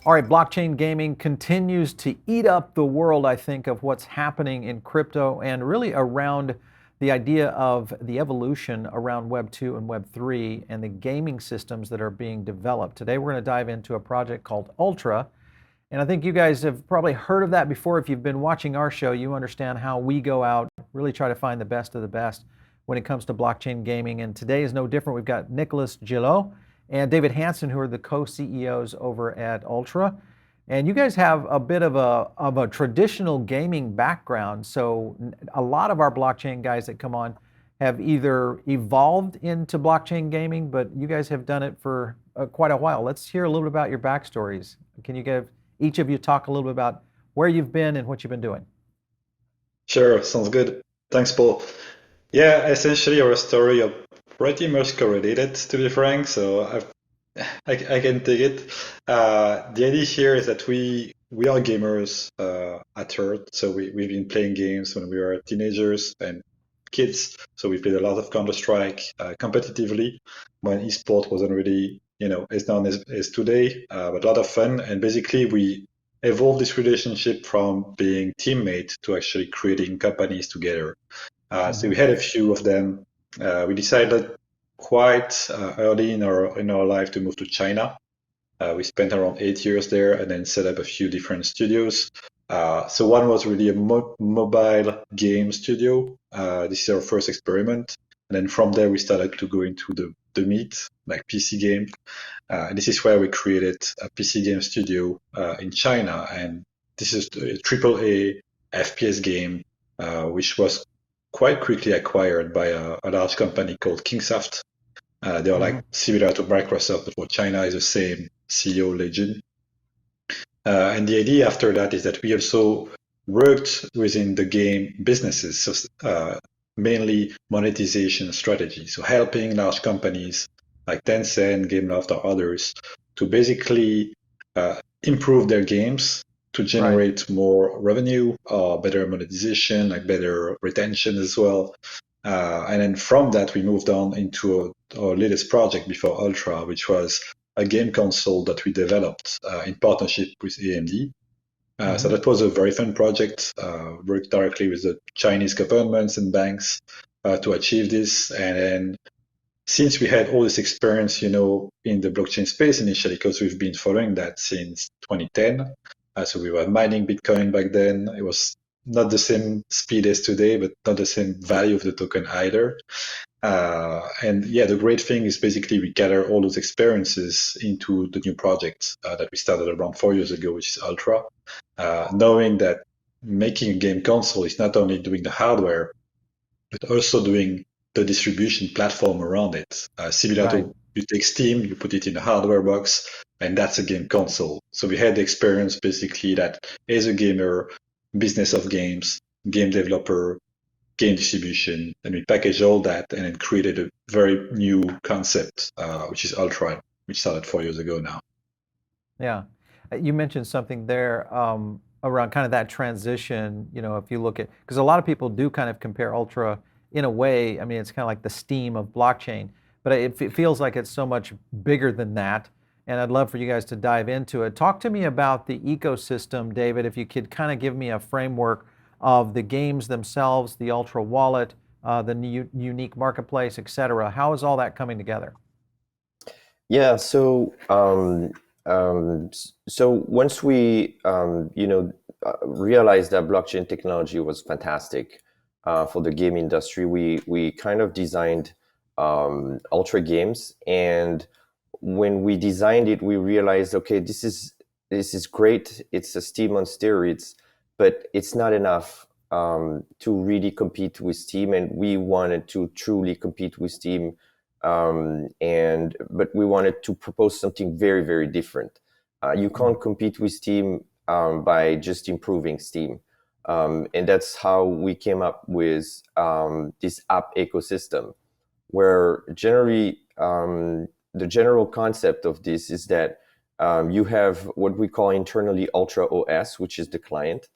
All right, blockchain gaming continues to eat up the world, I think, of what's happening in crypto and really around the idea of the evolution around Web 2 and Web 3 and the gaming systems that are being developed. Today, we're going to dive into a project called Ultra. And I think you guys have probably heard of that before. If you've been watching our show, you understand how we go out, really try to find the best of the best when it comes to blockchain gaming. And today is no different. We've got Nicolas, Gilot, and David Hanson, who are the co-CEOs over at Ultra. And you guys have a bit of a traditional gaming background. So a lot of our blockchain guys that come on have either evolved into blockchain gaming, but you guys have done it for quite a while. Let's hear a little bit about your backstories. Can you give each of you talk a little bit about where you've been and what you've been doing? Sure, sounds good. Thanks, Paul. Yeah, essentially our story are pretty much correlated, to be frank. So I can take it. The idea here is that we are gamers at heart. So we've been playing games when we were teenagers and kids. So we played a lot of Counter-Strike competitively when esport wasn't really, as known as today, but a lot of fun. And basically we evolved this relationship from being teammates to actually creating companies together. So Mm-hmm. we had a few of them. We decided quite early in our life to move to China. We spent around 8 years there and then set up a few different studios. So one was really a mobile game studio. This is our first experiment. And then from there, we started to go into the meat, like PC game. And this is where we created a PC game studio in China. And this is a AAA FPS game, which was quite quickly acquired by a large company called Kingsoft. They are Mm-hmm. like similar to Microsoft, but for China is the same CEO legend. And the idea after that is that we also worked within the game businesses, so mainly monetization strategy. So helping large companies like Tencent, Gameloft, or others to basically improve their games to Right. generate more revenue or better monetization, like better retention as well. And then from that, we moved on into our latest project before Ultra, which was a game console that we developed in partnership with AMD. So Mm-hmm. that was a very fun project. Worked directly with the Chinese governments and banks to achieve this. And then since we had all this experience, in the blockchain space initially, because we've been following that since 2010. So we were mining Bitcoin back then. It was not the same speed as today, but not the same value of the token either. And yeah, the great thing is basically we gather all those experiences into the new project that we started around 4 years ago, which is Ultra, knowing that making a game console is not only doing the hardware, but also doing the distribution platform around it. Similar Right. to you take Steam, you put it in a hardware box, and that's a game console. So we had the experience basically that as a gamer, business of games, game developer, game distribution, and we packaged all that and then created a very new concept, which is Ultra, which started 4 years ago now. Yeah. You mentioned something there around kind of that transition, if you look at, because a lot of people do kind of compare Ultra in a way. I mean, it's kind of like the Steam of blockchain, but it feels like it's so much bigger than that. And I'd love for you guys to dive into it. Talk to me about the ecosystem, David, if you could kind of give me a framework of the games themselves, the Ultra wallet, the new, unique marketplace, et cetera. How is all that coming together? Yeah, so once we realized that blockchain technology was fantastic for the game industry, we kind of designed Ultra Games, and when we designed it, we realized, okay, this is great. It's a Steam on steroids, but it's not enough to really compete with Steam, and we wanted to truly compete with Steam, but we wanted to propose something very, very different. You can't compete with Steam by just improving Steam, and that's how we came up with this app ecosystem, where generally the general concept of this is that you have what we call internally Ultra OS, which is the client,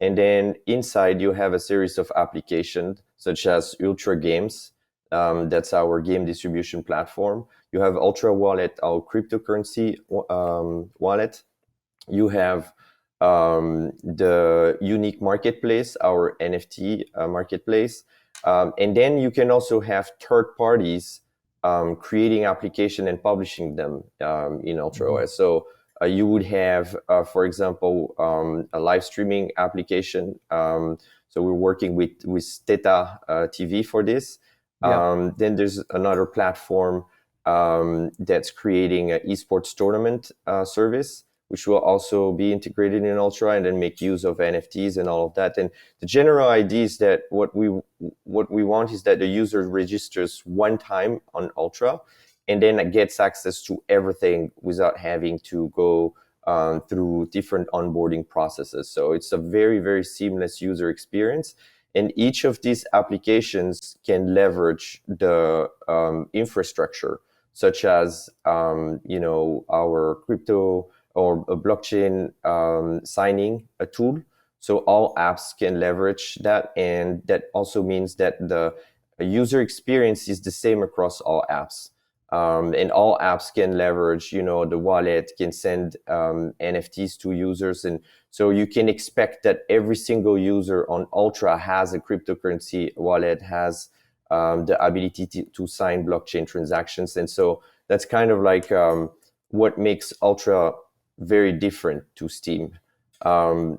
and then inside you have a series of applications such as Ultra Games. That's our game distribution platform. You have Ultra Wallet, our cryptocurrency wallet. you have the unique marketplace, our NFT marketplace. And then you can also have third parties creating application and publishing them in UltraOS. So you would have, for example, a live streaming application. So we're working with Theta TV for this. Then there's another platform that's creating an esports tournament service, which will also be integrated in Ultra and then make use of NFTs and all of that. And the general idea is that what we want is that the user registers one time on Ultra and then gets access to everything without having to go through different onboarding processes. So it's a very, very seamless user experience. And each of these applications can leverage the infrastructure, such as our crypto or a blockchain signing a tool. So all apps can leverage that, and that also means that the user experience is the same across all apps. And all apps can leverage, the wallet, can send NFTs to users. And so you can expect that every single user on Ultra has a cryptocurrency wallet, has the ability to sign blockchain transactions. And so that's kind of like what makes Ultra very different to Steam,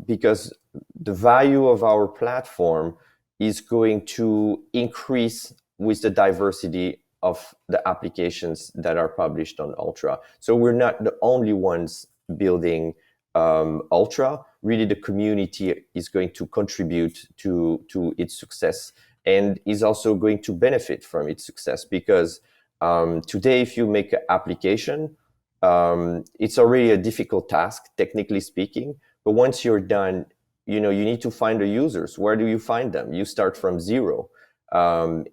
because the value of our platform is going to increase with the diversity of the applications that are published on Ultra. So we're not the only ones building Ultra. Really, the community is going to contribute to its success and is also going to benefit from its success, because today, if you make an application, it's already a difficult task, technically speaking. But once you're done, you need to find the users. Where do you find them? You start from zero. And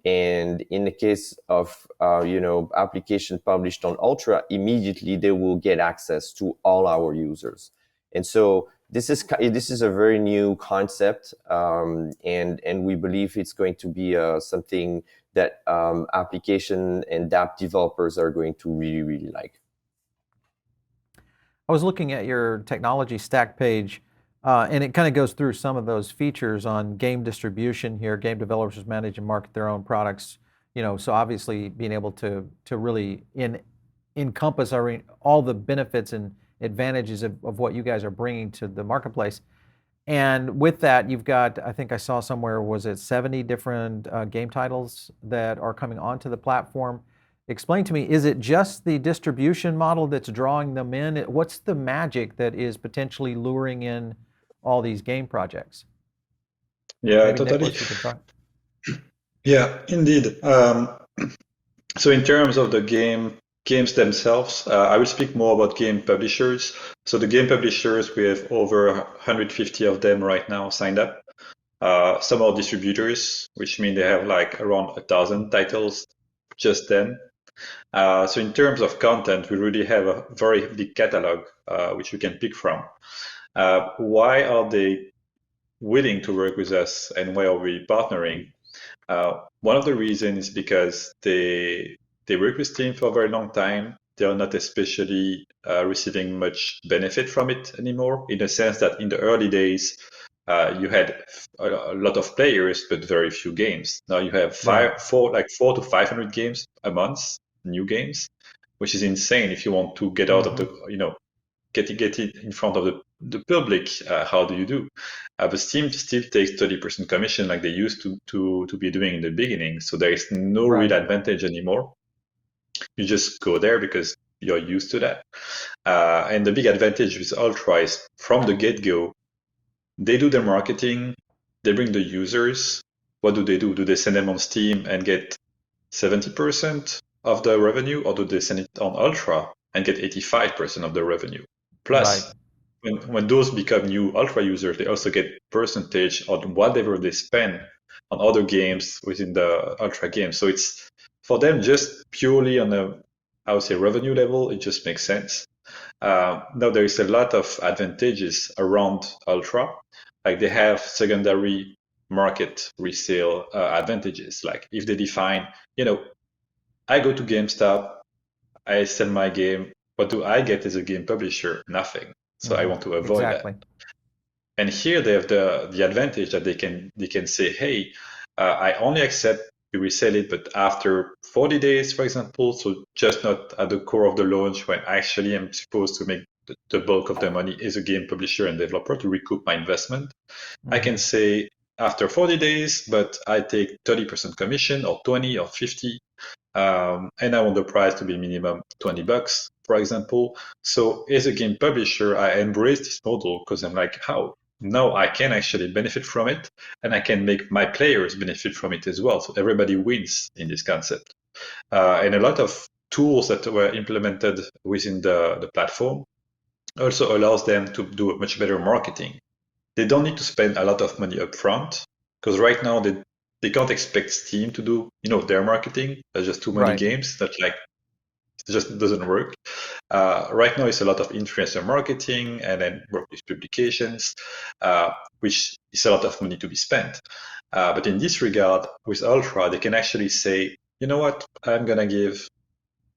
in the case of application published on Ultra, immediately they will get access to all our users. And so this is a very new concept, and we believe it's going to be something that application and app developers are going to really, really like. I was looking at your technology stack page, and it kind of goes through some of those features on game distribution here. Game developers manage and market their own products. So obviously being able to really encompass all the benefits and advantages of what you guys are bringing to the marketplace. And with that, you've got, I think I saw somewhere, was it 70 different game titles that are coming onto the platform? Explain to me, is it just the distribution model that's drawing them in? What's the magic that is potentially luring in all these game projects? Yeah, Maybe totally. Nicolas, you can talk. Yeah, indeed. So in terms of the games themselves, I will speak more about game publishers. So the game publishers, we have over 150 of them right now signed up. Some are distributors, which mean they have like around 1,000 titles just then. So in terms of content, we really have a very big catalog which we can pick from. Why are they willing to work with us, and why are we partnering? One of the reasons is because they work with Steam for a very long time. They are not especially receiving much benefit from it anymore, in the sense that in the early days, you had a lot of players, but very few games. Now you have 4 to 500 games a month, new games, which is insane if you want to get out of the, get it in front of the public. How do you do? But Steam still takes 30% commission like they used to be doing in the beginning. So there is no real advantage anymore. You just go there because you're used to that. And the big advantage with Ultra is from the get-go, they do their marketing, they bring the users. What do? Do they send them on Steam and get 70% of the revenue, or do they send it on Ultra and get 85% of the revenue? Plus, when those become new Ultra users, they also get percentage on whatever they spend on other games within the Ultra game. So it's, for them, just purely on a, I would say, revenue level, it just makes sense. Now there is a lot of advantages around Ultra. Like they have secondary market resale advantages. Like if they define, I go to GameStop, I sell my game. What do I get as a game publisher? Nothing. So I want to avoid that. Exactly. And here they have the advantage that they can say, hey, I only accept you resell it, but after 40 days, for example, so just not at the core of the launch when actually I'm supposed to make the bulk of the money as a game publisher and developer to recoup my investment. I can say after 40 days, but I take 30% commission or 20 or 50. And I want the price to be minimum $20, for example. So as a game publisher, I embrace this model because I'm like, how? Now I can actually benefit from it, and I can make my players benefit from it as well. So everybody wins in this concept. And a lot of tools that were implemented within the platform also allows them to do much better marketing. They don't need to spend a lot of money upfront because right now they can't expect Steam to do their marketing. There's just too many Right. games that like it just doesn't work. Right now it's a lot of influencer marketing and then work with publications, which is a lot of money to be spent. But in this regard, with Ultra, they can actually say, you know what, I'm gonna give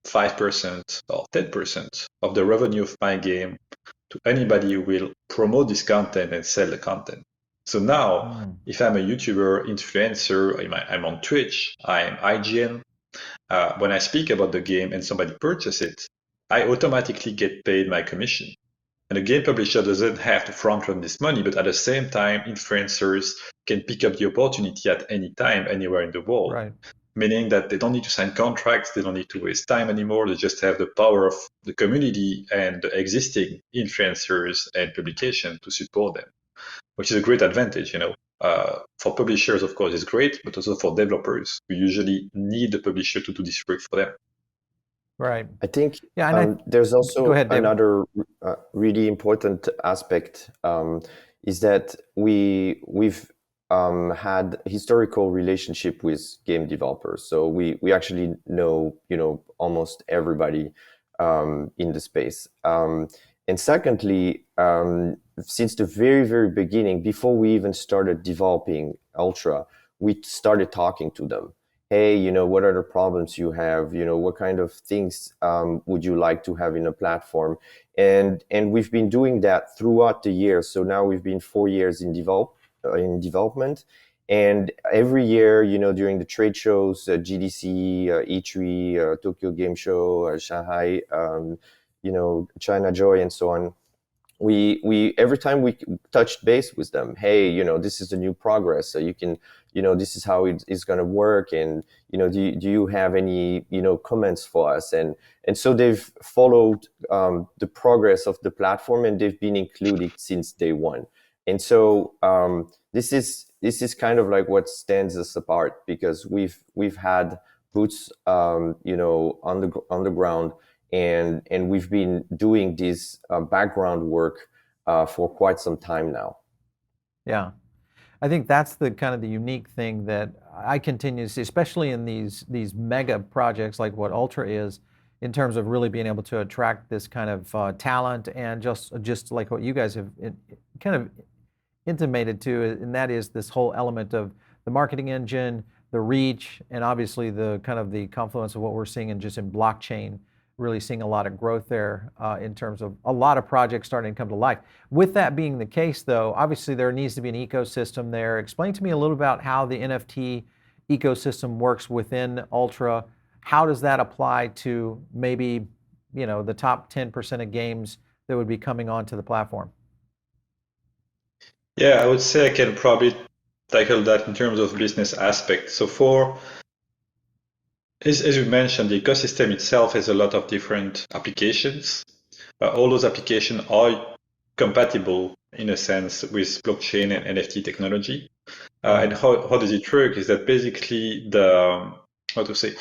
5% or 10% of the revenue of my game to anybody who will promote this content and sell the content. So now, if I'm a YouTuber, influencer, I'm on Twitch, I'm IGN, when I speak about the game and somebody purchases it, I automatically get paid my commission. And the game publisher doesn't have to front run this money, but at the same time, influencers can pick up the opportunity at any time, anywhere in the world. Right. Meaning that they don't need to sign contracts, they don't need to waste time anymore. They just have the power of the community and the existing influencers and publication to support them, which is a great advantage, for publishers, of course, it's great, but also for developers who usually need the publisher to do this work for them. Right. I think Yeah, and there's go also ahead, David. another really important aspect is that we've had historical relationship with game developers, so we actually know almost everybody in the space. And secondly, since the very beginning, before we even started developing Ultra, we started talking to them. Hey, what are the problems you have? What kind of things would you like to have in a platform? And we've been doing that throughout the year. So now we've been 4 years in development. And every year, during the trade shows, GDC, E3, Tokyo Game Show, Shanghai, China Joy, and so on, we every time we touched base with them, hey, this is the new progress, so you can, this is how it's going to work, and do you have any comments for us? And so they've followed the progress of the platform, and they've been included since day one. And so this is kind of like what stands us apart, because we've had boots on the ground, and we've been doing this background work for quite some time now. Yeah, I think that's the kind of the unique thing that I continue to see, especially in these mega projects like what Ultra is, in terms of really being able to attract this kind of talent, and just like what you guys have kind of intimated to, and that is this whole element of the marketing engine, the reach, and obviously the kind of the confluence of what we're seeing in blockchain, really seeing a lot of growth there in terms of a lot of projects starting to come to life. With that being the case, though, obviously there needs to be an ecosystem there. Explain to me a little about how the NFT ecosystem works within Ultra. How does that apply to maybe the top 10% of games that would be coming onto the platform? Yeah, I would say I can probably tackle that in terms of business aspect. So as you mentioned, the ecosystem itself has a lot of different applications. All those applications are compatible in a sense with blockchain and NFT technology. And how does it work is that basically the NFT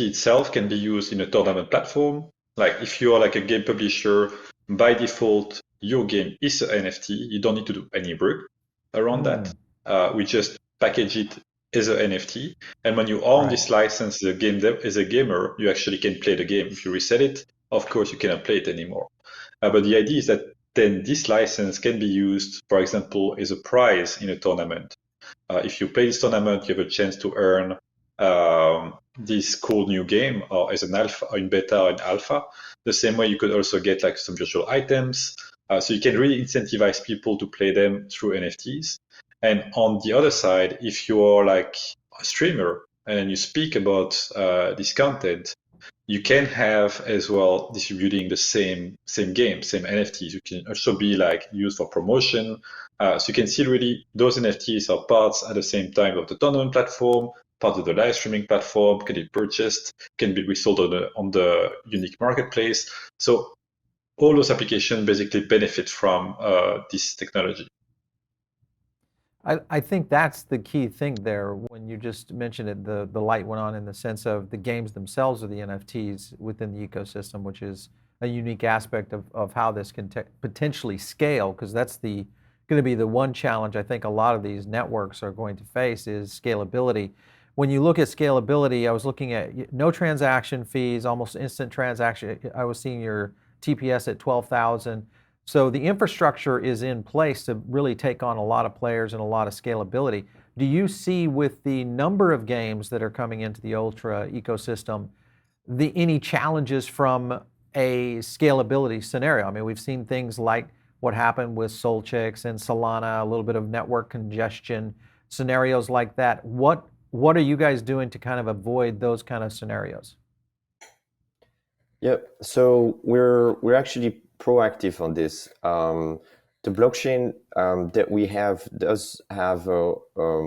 itself can be used in a tournament platform. Like if you are like a game publisher, by default, your game is an NFT. You don't need to do any work around that. We just package it as an NFT. And when you own this license as a gamer, you actually can play the game. If you reset it, of course, you cannot play it anymore. But the idea is that then this license can be used, for example, as a prize in a tournament. If you play this tournament, you have a chance to earn this cool new game or as an alpha or in beta or in alpha. The same way you could also get like some virtual items. So you can really incentivize people to play them through NFTs. And on the other side, if you are like a streamer and you speak about this content, you can have as well distributing the same game, same NFTs. You can also be like used for promotion. So you can see really those NFTs are parts at the same time of the tournament platform, part of the live streaming platform, can be purchased, can be resold on the unique marketplace. So all those applications basically benefit from this technology. I think that's the key thing there when you just mentioned it, the light went on in the sense of the games themselves are the NFTs within the ecosystem, which is a unique aspect of how this can potentially scale, because that's going to be the one challenge I think a lot of these networks are going to face is scalability. When you look at scalability, I was looking at no transaction fees, almost instant transaction. I was seeing your TPS at 12,000. So the infrastructure is in place to really take on a lot of players and a lot of scalability. Do you see with the number of games that are coming into the Ultra ecosystem, any challenges from a scalability scenario? I mean, we've seen things like what happened with Solchix and Solana, a little bit of network congestion, scenarios like that. What are you guys doing to kind of avoid those kind of scenarios? Yep. So we're actually proactive on this. The blockchain that we have does have a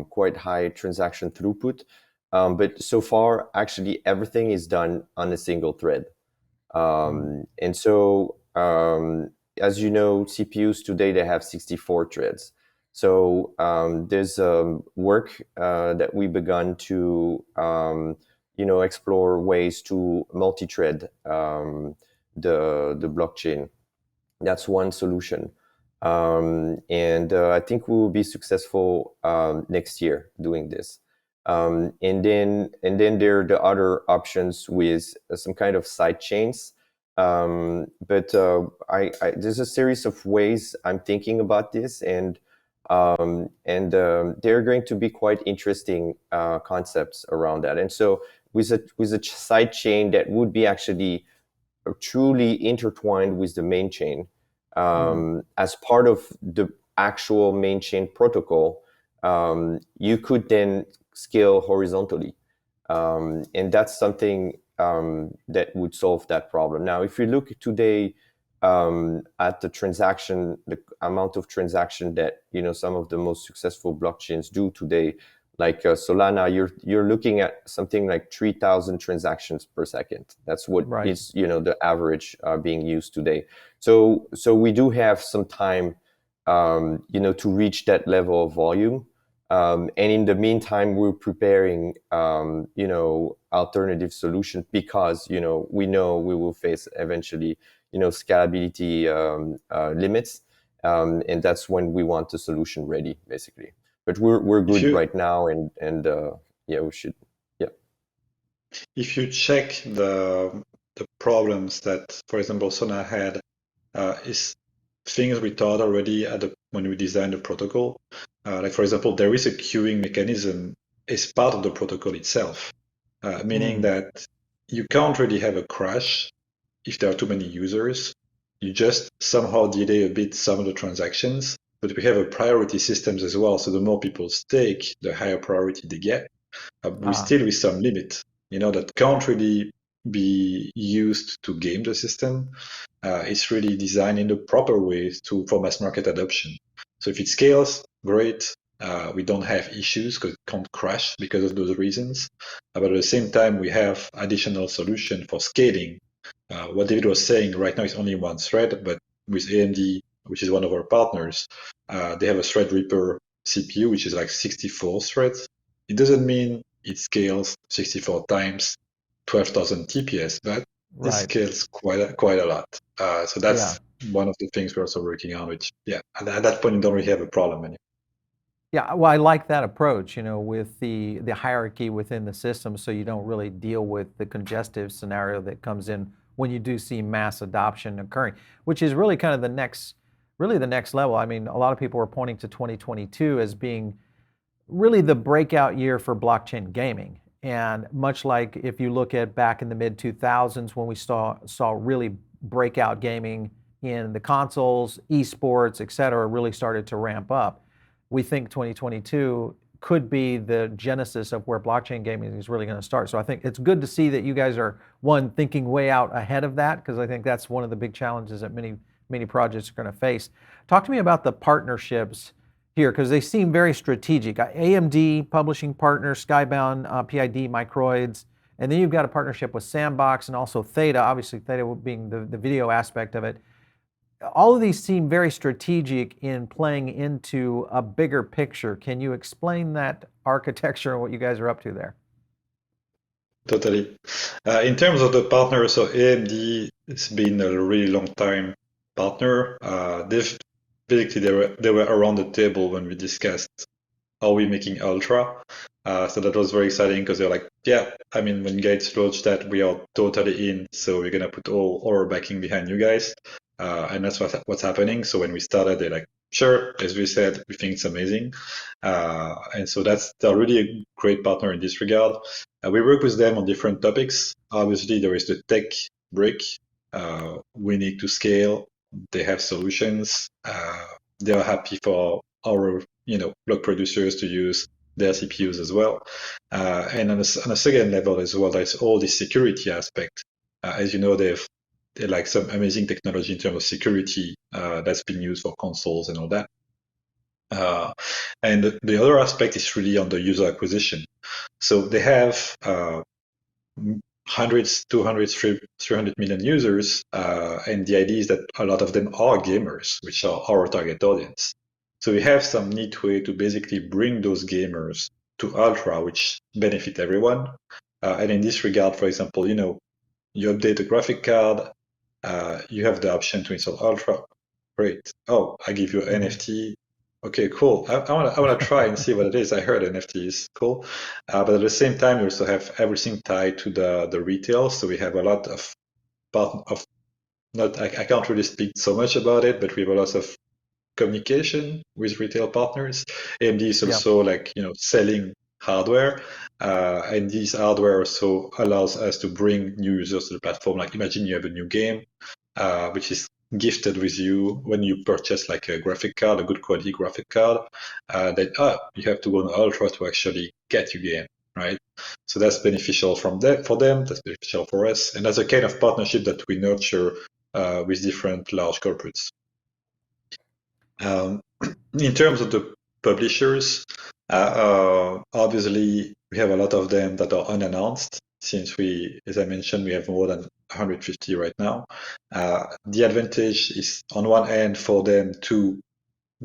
quite high transaction throughput, but so far, actually, everything is done on a single thread. And so, as you know, CPUs today, they have 64 threads. So there's work that we begun to explore ways to multi-thread the blockchain. That's one solution. And I think we will be successful next year doing this. And then there are the other options with some kind of side chains. But there's a series of ways I'm thinking about this, and they're going to be quite interesting concepts around that. And so with a side chain that would be actually truly intertwined with the main chain, as part of the actual main chain protocol, you could then scale horizontally. And that's something that would solve that problem. Now, if you look today at the amount of transaction that some of the most successful blockchains do today, like Solana, you're looking at something like 3,000 transactions per second. That's what is the average being used today. So we do have some time to reach that level of volume. And in the meantime, we're preparing alternative solutions because we know we will face eventually scalability limits, and that's when we want the solution ready, basically. But we're good right now, and we should. Yeah. If you check the problems that, for example, Solana had, is things we thought already when we designed the protocol. Like for example, there is a queuing mechanism as part of the protocol itself, meaning that you can't really have a crash if there are too many users. You just somehow delay a bit some of the transactions, but we have a priority systems as well. So the more people stake, the higher priority they get. We still with some limit, that can't really be used to game the system. It's really designed in the proper way for mass market adoption. So if it scales, great. We don't have issues because it can't crash because of those reasons. But at the same time, we have additional solution for scaling. What David was saying right now is only one thread, but with AMD, which is one of our partners, they have a Threadripper CPU, which is like 64 threads. It doesn't mean it scales 64 times 12,000 TPS, but it scales quite a lot. So that's one of the things we're also working on, which, at that point, you don't really have a problem anymore. Yeah, well, I like that approach, with the hierarchy within the system, so you don't really deal with the congestive scenario that comes in when you do see mass adoption occurring, which is really kind of the next level. I mean, a lot of people are pointing to 2022 as being really the breakout year for blockchain gaming. And much like if you look at back in the mid 2000s when we saw really breakout gaming in the consoles, esports, et cetera, really started to ramp up, we think 2022 could be the genesis of where blockchain gaming is really going to start. So I think it's good to see that you guys are, one, thinking way out ahead of that, because I think that's one of the big challenges that many projects are going to face. Talk to me about the partnerships here, because they seem very strategic. AMD, publishing partner, Skybound, PID, Microids, and then you've got a partnership with Sandbox and also Theta, obviously Theta being the video aspect of it. All of these seem very strategic in playing into a bigger picture. Can you explain that architecture and what you guys are up to there? Totally. In terms of the partners, so AMD has been a really long time partner. They've basically they were around the table when we discussed are we making Ultra. So that was very exciting because they're like, yeah, I mean, when Gates launched that, we are totally in. So we're gonna put all our backing behind you guys, and that's what's happening. So when we started, they're like, sure, as we said, we think it's amazing, and so they're really a great partner in this regard. We work with them on different topics. Obviously, there is the tech brick. We need to scale. They have solutions. They are happy for our block producers to use their CPUs as well. And on a second level as well, there's all the security aspect. As you know, they're like some amazing technology in terms of security that's been used for consoles and all that. And the other aspect is really on the user acquisition. So they have hundreds, 200, 300 million users, and the idea is that a lot of them are gamers, which are our target audience. So we have some neat way to basically bring those gamers to Ultra, which benefit everyone. And in this regard, for example, you update a graphic card, you have the option to install Ultra. Great. Oh, I give you an NFT. Okay, cool. I wanna try and see what it is. I heard NFT is cool, but at the same time, you also have everything tied to the retail. So we have a lot of not. I can't really speak so much about it, but we have a lot of communication with retail partners. AMD is also selling hardware, and this hardware also allows us to bring new users to the platform. Like imagine you have a new game, which is gifted with you when you purchase like a graphic card, a good quality graphic card, then you have to go on Ultra to actually get your game, right? So that's beneficial for them, that's beneficial for us, and that's a kind of partnership that we nurture with different large corporates. In terms of the publishers, obviously we have a lot of them that are unannounced. Since as I mentioned, we have more than 150 right now. The advantage is on one end for them to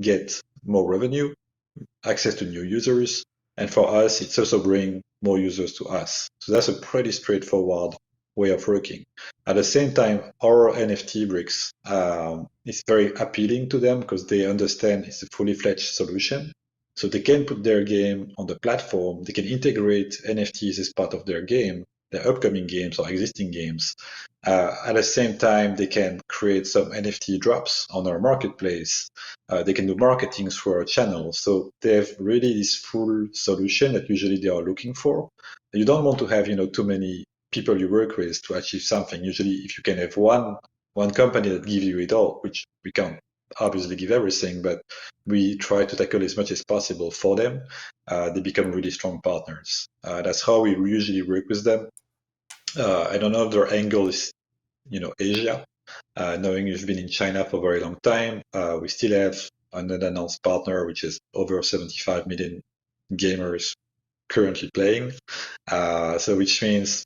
get more revenue, access to new users, and for us, it's also bring more users to us. So that's a pretty straightforward way of working. At the same time, our NFT bricks is very appealing to them because they understand it's a fully fledged solution. So they can put their game on the platform. They can integrate NFTs as part of their game, their upcoming games or existing games. At the same time, they can create some NFT drops on our marketplace. They can do marketing through our channel. So they have really this full solution that usually they are looking for. You don't want to have too many people you work with to achieve something. Usually, if you can have one company that gives you it all, which we can't obviously give everything, but we try to tackle as much as possible for them. They become really strong partners. That's how we usually work with them. I don't know if their angle is, Asia. Knowing you've been in China for a very long time, we still have an unannounced partner, which is over 75 million gamers currently playing. So which means,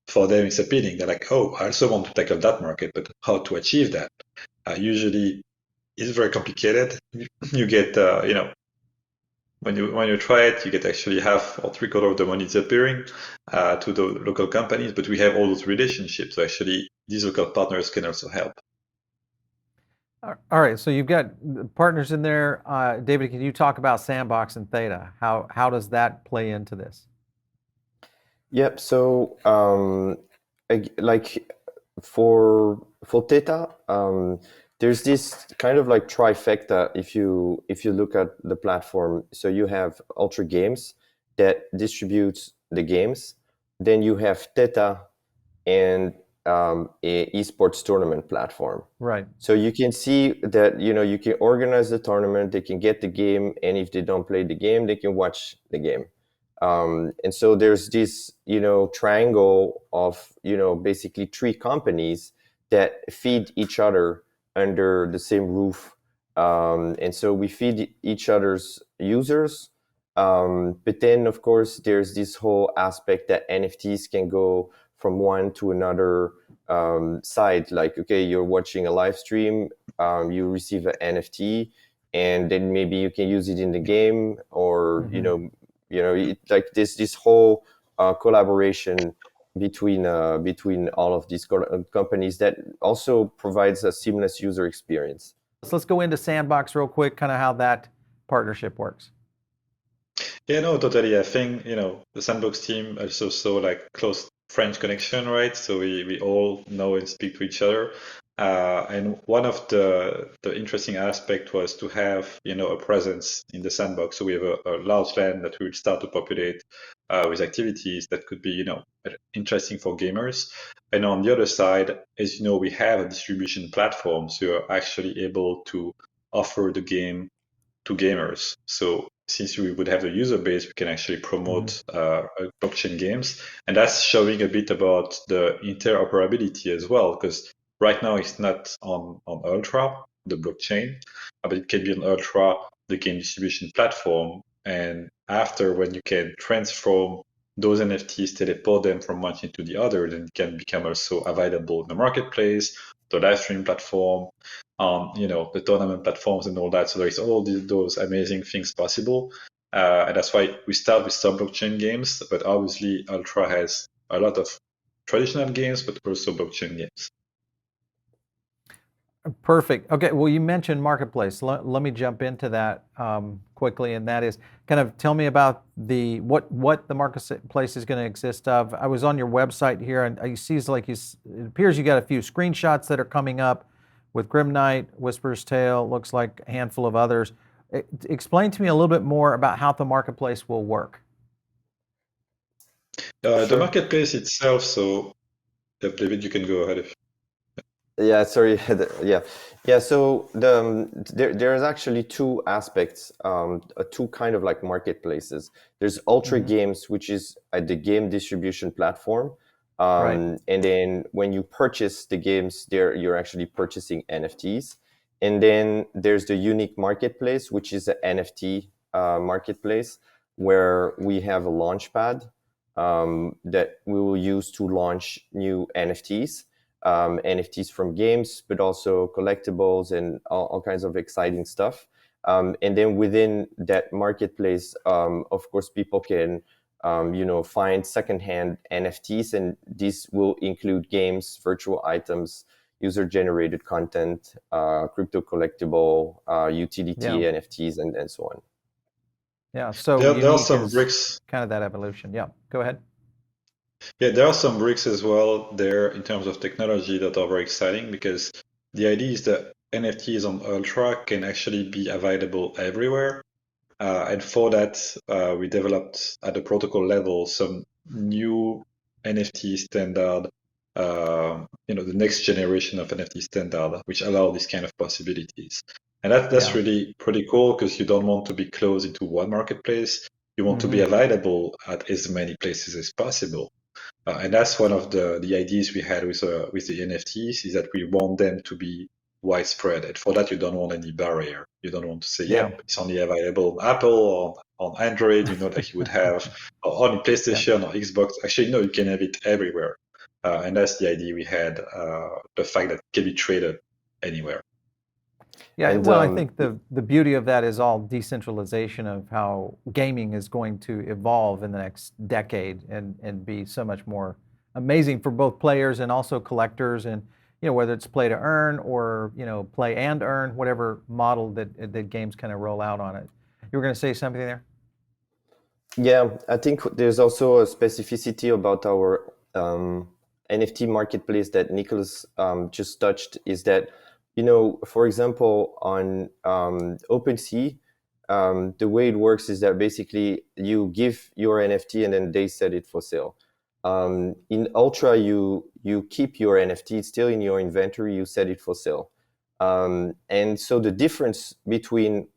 for them it's appealing. They're like, oh, I also want to tackle that market, but how to achieve that? Usually it's very complicated. You get, when you try it, you get actually half or three-quarters of the money disappearing to the local companies, but we have all those relationships. So actually, these local partners can also help. All right, so you've got partners in there. David, can you talk about Sandbox and Theta? How does that play into this? Yep. So, like for Theta, there's this kind of like trifecta if you look at the platform. So you have Ultra Games that distributes the games. Then you have Theta and a esports tournament platform. Right. So you can see that, you can organize the tournament, they can get the game, and if they don't play the game, they can watch the game. And so there's this, triangle of, basically three companies that feed each other under the same roof. And so we feed each other's users. But then, of course, there's this whole aspect that NFTs can go from one to another side. Like, okay, you're watching a live stream, you receive an NFT, and then maybe you can use it in the game, or like this whole collaboration between all of these companies that also provides a seamless user experience. So let's go into Sandbox real quick, kind of how that partnership works. Yeah, no, totally. I think, the Sandbox team also saw like close French connection, right? So we all know and speak to each other. And one of the interesting aspect was to have, a presence in the Sandbox. So we have a large land that we will start to populate with activities that could be, interesting for gamers. And on the other side, as you know, we have a distribution platform. So you're actually able to offer the game to gamers. So since we would have the user base, we can actually promote blockchain games. And that's showing a bit about the interoperability as well, because right now it's not on Ultra, the blockchain, but it can be on Ultra, the game distribution platform. And after, when you can transform those NFTs, teleport them from one thing to the other, then it can become also available in the marketplace, the live stream platform, the tournament platforms and all that. So there's all those amazing things possible. And that's why we start with some blockchain games, but obviously Ultra has a lot of traditional games, but also blockchain games. Perfect. Okay, well, you mentioned Marketplace. Let me jump into that quickly, and that is kind of tell me about what the Marketplace is going to exist of. I was on your website here, and it appears you got a few screenshots that are coming up with Grim Knight, Whisper's Tale, looks like a handful of others. Explain to me a little bit more about how the Marketplace will work. The Sure. marketplace itself, so David, you can go ahead. Yeah, sorry. Yeah. So there's actually two aspects, two kind of like marketplaces. There's Ultra Games, which is the game distribution platform, Right. and then when you purchase the games, there you're actually purchasing NFTs. And then there's the Unique Marketplace, which is an NFT marketplace where we have a launch pad that we will use to launch new NFTs. NFTs from games, but also collectibles and all kinds of exciting stuff. And then within that marketplace, of course, people can, find secondhand NFTs, and these will include games, virtual items, user-generated content, crypto collectible, utility NFTs, and so on. Yeah. So there are Unique some is bricks. kind of that evolution. Yeah. Go ahead. Yeah, there are some bricks as well there in terms of technology that are very exciting, because the idea is that NFTs on Ultra can actually be available everywhere. And for that, we developed at the protocol level some new NFT standard, the next generation of NFT standard, which allow these kind of possibilities. And that's really pretty cool, because you don't want to be closed into one marketplace. You want to be available at as many places as possible. And that's one of the ideas we had with the NFTs, is that we want them to be widespread. And for that, you don't want any barrier. You don't want to say, yep, it's only available on Apple or on Android, that you would have, or on PlayStation or Xbox. Actually, no, you can have it everywhere. And that's the idea we had, the fact that it can be traded anywhere. Yeah, And, well, I think the beauty of that is all decentralization of how gaming is going to evolve in the next decade and be so much more amazing for both players and also collectors, and whether it's play to earn or play and earn, whatever model that games kind of roll out on it. You were going to say something there? Yeah, I think there's also a specificity about our NFT marketplace that Nicolas just touched, is that, for example, on OpenSea, the way it works is that basically you give your NFT and then they set it for sale. In Ultra, you keep your NFT, it's still in your inventory, you set it for sale. And so the difference between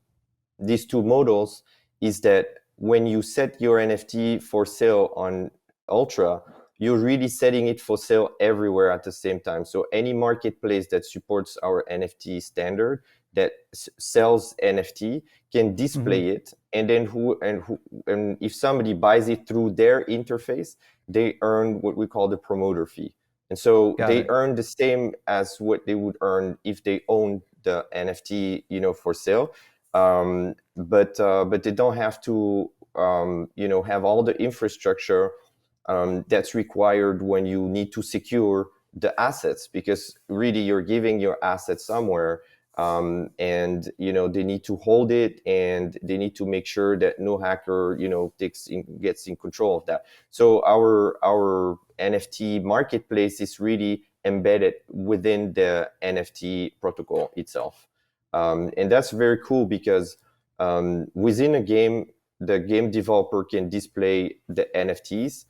these two models is that when you set your NFT for sale on Ultra, you're really setting it for sale everywhere at the same time. So any marketplace that supports our NFT standard that sells NFT can display it, and then and if somebody buys it through their interface, they earn what we call the promoter fee. And so they earn the same as what they would earn if they own the NFT, for sale. But they don't have to, have all the infrastructure that's required when you need to secure the assets, because really you're giving your assets somewhere, and they need to hold it, and they need to make sure that no hacker gets in control of that. So our NFT marketplace is really embedded within the NFT protocol itself. And that's very cool because within a game, the game developer can display the NFTs.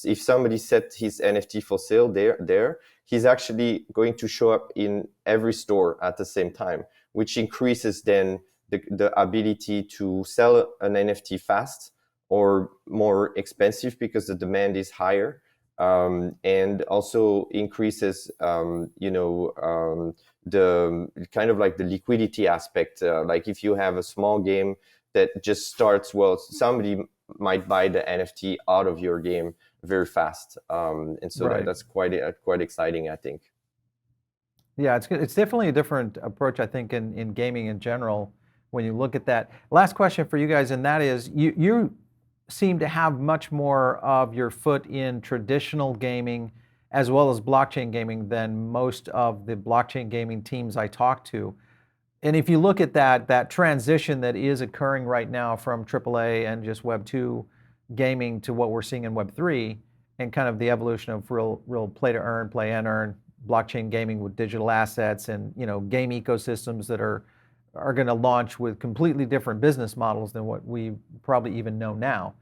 If somebody set his NFT for sale there, he's actually going to show up in every store at the same time, which increases then the ability to sell an NFT fast or more expensive because the demand is higher. And also increases, the kind of like the liquidity aspect. Like if you have a small game that just starts, well, somebody might buy the NFT out of your game very fast. And so that's quite exciting, I think. Yeah, it's definitely a different approach, I think, in gaming in general when you look at that. Last question for you guys, and that is, you seem to have much more of your foot in traditional gaming as well as blockchain gaming than most of the blockchain gaming teams I talk to. And if you look at that transition that is occurring right now from AAA and just Web 2 gaming to what we're seeing in Web 3, and kind of the evolution of real play to earn, play and earn, blockchain gaming with digital assets, and game ecosystems that are going to launch with completely different business models than what we probably even know now.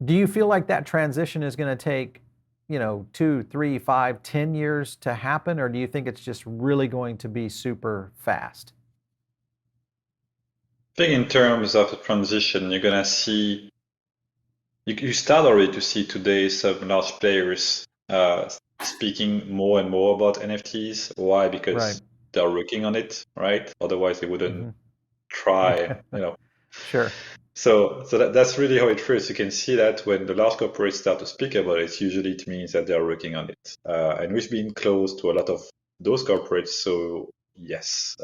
Do you feel like that transition is going to take 2, 3, 5, 10 years to happen, or do you think it's just really going to be super fast? I think in terms of the transition, you're gonna see, you start already to see today some large players speaking more and more about NFTs. Why? Because they're working on it, right? Otherwise they wouldn't try, Sure. So that's really how it feels. You can see that when the large corporates start to speak about it, usually it means that they are working on it. And we've been close to a lot of those corporates. So yes,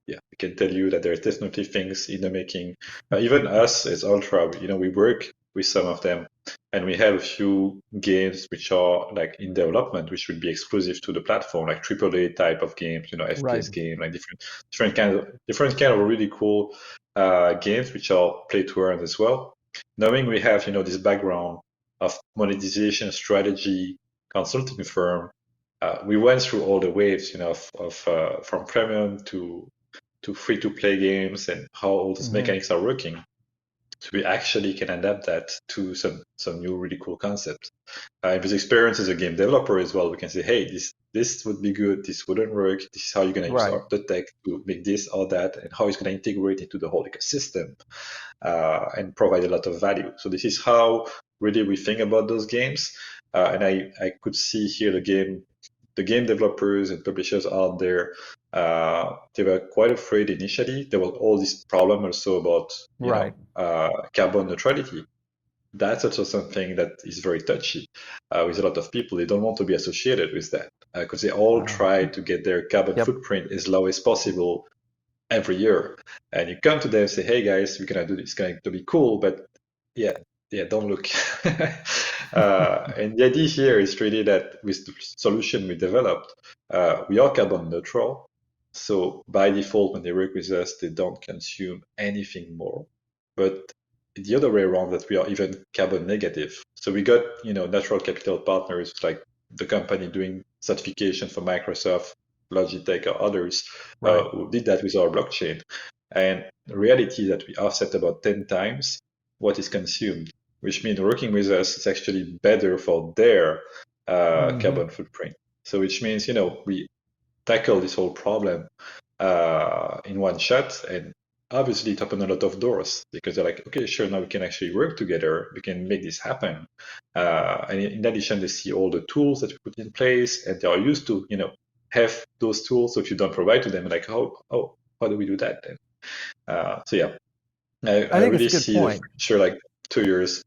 we can tell you that there's definitely things in the making. Even us as Ultra, we work with some of them, and we have a few games which are like in development, which would be exclusive to the platform, like AAA type of games, FPS game, like different kind of really cool games which are play to earn as well. Knowing we have this background of monetization strategy consulting firm, we went through all the waves from premium to free to play games and how all these mechanics are working. So we actually can adapt that to some new really cool concepts. With experience as a game developer as well, we can say, hey, this would be good, this wouldn't work, this is how you're going to use the tech to make this or that, and how it's going to integrate into the whole ecosystem and provide a lot of value. So this is how really we think about those games. And I could see here the game developers and publishers out there, they were quite afraid initially. There was all this problem also about carbon neutrality. That's also something that is very touchy with a lot of people. They don't want to be associated with that because they all try to get their carbon footprint as low as possible every year. And you come to them and say, hey guys, we're going to do this, it's going to be cool, but don't look. And the idea here is really that with the solution we developed, we are carbon neutral. So by default, when they work with us, they don't consume anything more. But the other way around, that we are even carbon negative. So we got, natural capital partners like the company doing certification for Microsoft, Logitech or others Right. who did that with our blockchain. And the reality is that we offset about 10 times what is consumed, which means working with us is actually better for their carbon footprint. So which means, we tackle this whole problem in one shot, and obviously it opened a lot of doors because they're like, okay, sure, now we can actually work together, we can make this happen. And in addition, they see all the tools that we put in place, and they are used to, have those tools. So if you don't provide to them, like, how do we do that then? So yeah, I think it's really a good see the point. future like 2 years.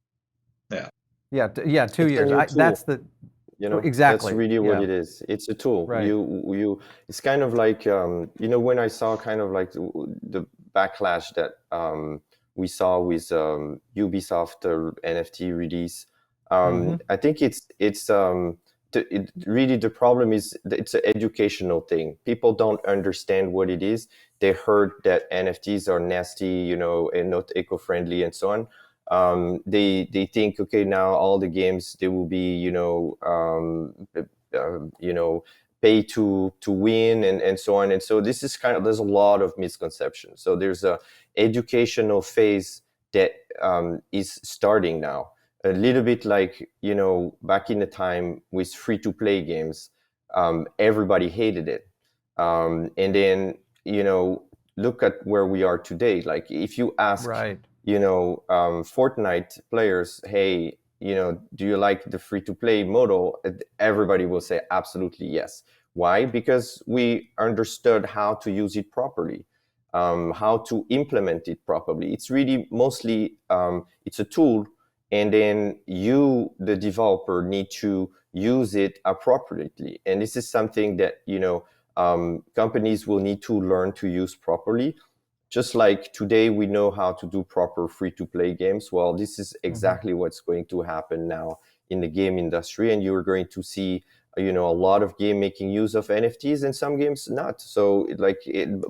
Yeah. Yeah, 2 It's a years. new tool. That's the That's exactly. really what Yeah. it is. It's a tool. Right. It's kind of like when I saw kind of like the backlash that we saw with Ubisoft NFT release. I think really the problem is that it's an educational thing. People don't understand what it is. They heard that NFTs are nasty, and not eco-friendly and so on. They think, okay, now all the games, they will be pay to win and so on. And so this is there's a lot of misconceptions. So there's a educational phase that is starting now, a little bit like back in the time with free-to-play games. Everybody hated it, and then look at where we are today. Like if you ask Right. Fortnite players, hey, do you like the free-to-play model? Everybody will say absolutely yes. Why? Because we understood how to use it properly, how to implement it properly. It's really mostly it's a tool, and then you, the developer, need to use it appropriately. And this is something that companies will need to learn to use properly. Just like today we know how to do proper free-to-play games, well, this is exactly what's going to happen now in the game industry, and you're going to see a lot of game making use of NFTs and some games not. So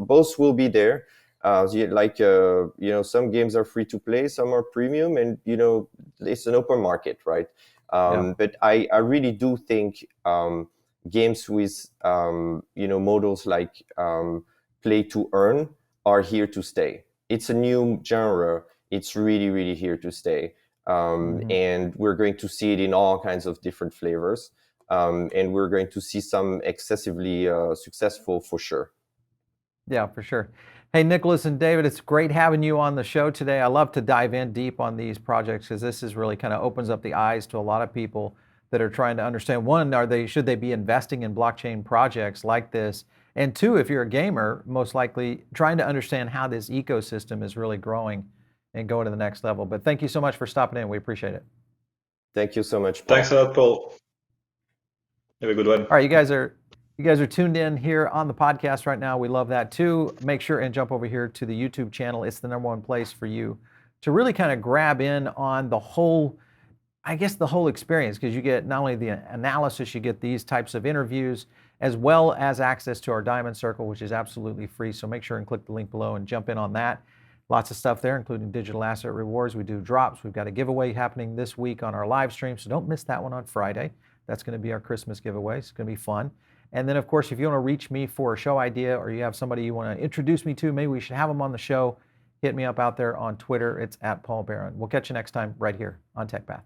both will be there. Some games are free to play, some are premium, and it's an open market, right? But I really do think games with models like play to earn are here to stay. It's a new genre. It's really, really here to stay. And we're going to see it in all kinds of different flavors. And we're going to see some excessively successful for sure. Yeah, for sure. Hey, Nicolas and David, it's great having you on the show today. I love to dive in deep on these projects because this is really kind of opens up the eyes to a lot of people that are trying to understand, one, should they be investing in blockchain projects like this? And two, if you're a gamer, most likely trying to understand how this ecosystem is really growing and going to the next level. But thank you so much for stopping in. We appreciate it. Thank you so much, Paul. Thanks a lot, Paul. Have a good one. All right, you guys are tuned in here on the podcast right now. We love that too. Make sure and jump over here to the YouTube channel. It's the #1 place for you to really kind of grab in on the whole experience, because you get not only the analysis, you get these types of interviews, as well as access to our Diamond Circle, which is absolutely free. So make sure and click the link below and jump in on that. Lots of stuff there, including digital asset rewards. We do drops. We've got a giveaway happening this week on our live stream, so don't miss that one on Friday. That's going to be our Christmas giveaway. It's going to be fun. And then, of course, if you want to reach me for a show idea, or you have somebody you want to introduce me to, maybe we should have them on the show, hit me up out there on Twitter. It's @PaulBaron. We'll catch you next time right here on TechPath.